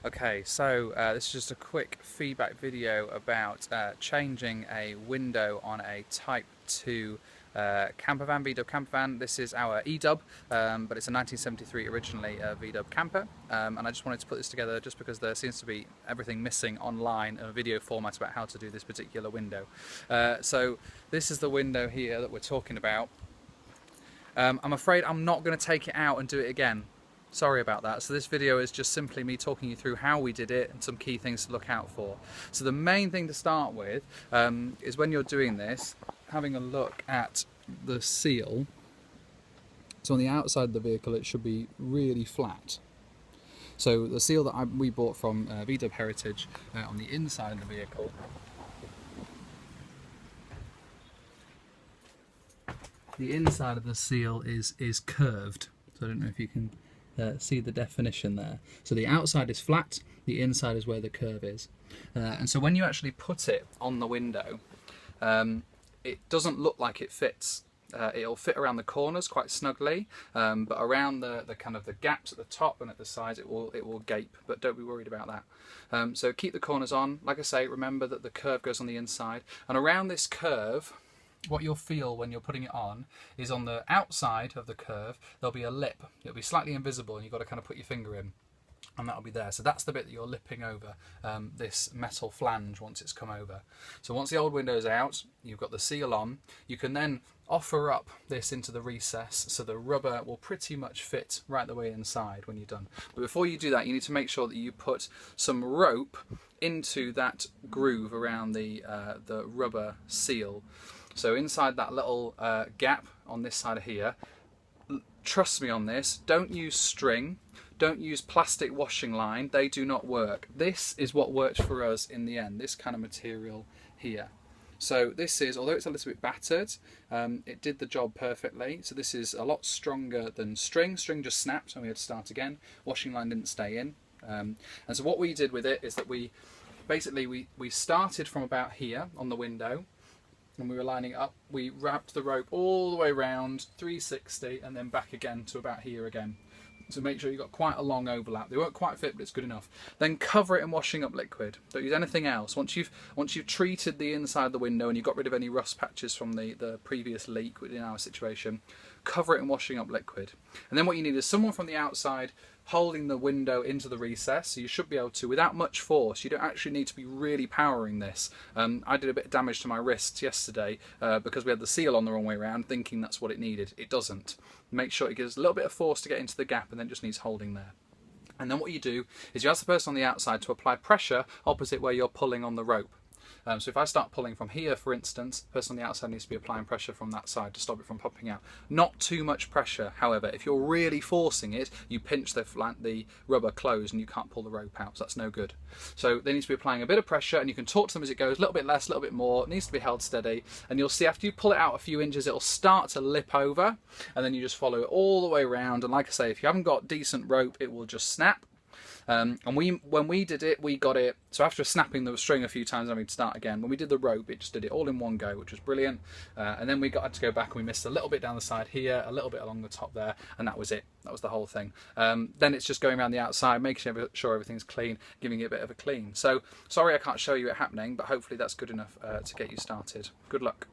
Okay, so this is just a quick feedback video about changing a window on a Type 2 camper van, VW camper van. This is our E-Dub, but it's a 1973 originally VW camper, and I just wanted to put this together just because there seems to be everything missing online in a video format about how to do this particular window. So this is the window here that we're talking about. I'm afraid I'm not going to take it out and do it again. Sorry about that. So this video is just simply me talking you through how we did it and some key things to look out for. So the main thing to start with is when you're doing this, having a look at the seal. So on the outside of the vehicle it should be really flat. So the seal that we bought from VW Heritage on the inside of the vehicle, the inside of the seal is curved. So I don't know if you can see the definition there. So the outside is flat, the inside is where the curve is. And so when you actually put it on the window, it doesn't look like it fits. It'll fit around the corners quite snugly, but around the kind of the gaps at the top and at the sides it will gape, but don't be worried about that. So keep the corners on. Like I say, remember that the curve goes on the inside, and around this curve, what you'll feel when you're putting it on is on the outside of the curve there'll be a lip. It'll be slightly invisible and you've got to kind of put your finger in and that'll be there. So that's the bit that you're lipping over, this metal flange once it's come over. So once the old window's out, you've got the seal on, you can then offer up this into the recess so the rubber will pretty much fit right the way inside when you're done. But before you do that, you need to make sure that you put some rope into that groove around the rubber seal. So inside that little gap on this side of here, trust me on this, don't use string, don't use plastic washing line, they do not work. This is what worked for us in the end, this kind of material here. So this is, although it's a little bit battered, it did the job perfectly. So this is a lot stronger than string. String just snapped and we had to start again. Washing line didn't stay in. And so what we did with it is that we started from about here on the window. When we were lining it up, we wrapped the rope all the way around 360 and then back again to about here again. So make sure you've got quite a long overlap. They won't quite fit, but it's good enough. Then cover it in washing up liquid. Don't use anything else. Once you've treated the inside of the window and you've got rid of any rust patches from the previous leak in our situation, cover it in washing up liquid. And then what you need is someone from the outside holding the window into the recess, so you should be able to, without much force, you don't actually need to be really powering this. I did a bit of damage to my wrists yesterday because we had the seal on the wrong way around, thinking that's what it needed. It doesn't. Make sure it gives a little bit of force to get into the gap and then just needs holding there. And then what you do is you ask the person on the outside to apply pressure opposite where you're pulling on the rope. So if I start pulling from here, for instance, the person on the outside needs to be applying pressure from that side to stop it from popping out. Not too much pressure, however. If you're really forcing it, you pinch the rubber closed and you can't pull the rope out, so that's no good. So they need to be applying a bit of pressure, and you can talk to them as it goes, a little bit less, a little bit more. It needs to be held steady, and you'll see after you pull it out a few inches, it'll start to lip over, and then you just follow it all the way around. And like I say, if you haven't got decent rope, it will just snap. And when we did it, we got it, so after snapping the string a few times and having to start again, when we did the rope, it just did it all in one go, which was brilliant. And then we had to go back and we missed a little bit down the side here, a little bit along the top there, and that was it. That was the whole thing. Then it's just going around the outside, making sure everything's clean, giving it a bit of a clean. So sorry I can't show you it happening, but hopefully that's good enough to get you started. Good luck.